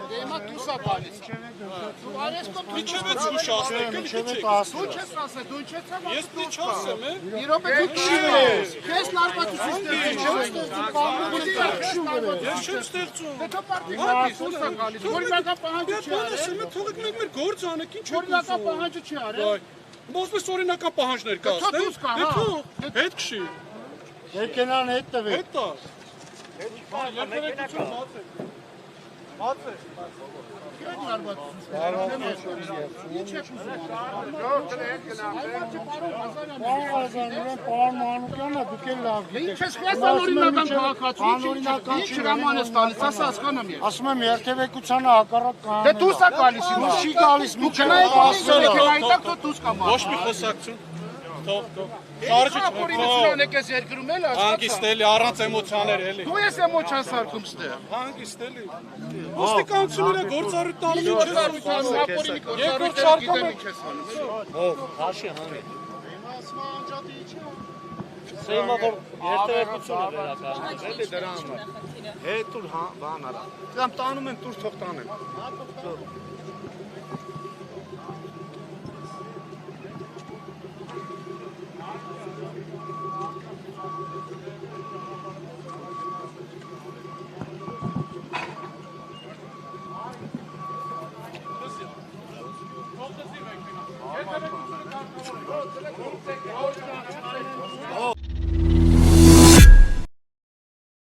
Դեմա դուսա գալիս։ Ինչև է ցույց ասեք, Դու չես ասել, դու չես ասել։ Ես դու չասեմ, է։ Մի րոպե դու չես։ Քեզ լարվածություն Ես չեմ ստեղծում։ Դե թո պարտիկական դուսա գալիս։ Օրինական պահանջը չի արել։ Ասեմ, թողեք մեր գործ անեք, ինչ Օրինական պահանջը չի արել։ Ոսպես օրինական պահանջներ կասնեն։ Դե թող, հետ քշի։ Մեքենան հետ տվեք։ Հետ տա։ Բաց է։ Ինչ եք ուզում Պարոն Մանուկյանը դուք էլ լավ Ինչ ես խեսան օրինական քաղաքացու ինչ հրաման ես տալիս, ասա հասկանամ ես։ ասում եմ երթևեկությանը հակառակ կանոն։ Դե դուրս է գալիս Դուրս հիմա։ չի գալիս Դու միջև քնայեք ասել։ այնտեղ թո դուրս կամա։ Ոչ մի խոսակցություն։ Թող։ Շարժը Օրինացիան եք ես երկրում էլ հանգիստ էլի առանց էմոցիաներ էլի։ Դու ես էմոցիան սարքում ստեղ։ Հանգիստ էլի։ Ոստիկանությունները գործառույթ տալու ինչ է Երկրորդ շարքում ինչ ես անում։ Հաշի հանի։ Սեյմա որ երթևեկությունը վերականգնի, էլի դրա համար։ Հետ ու բան արա։ Դրանք տանում են դուրս թող տանեն։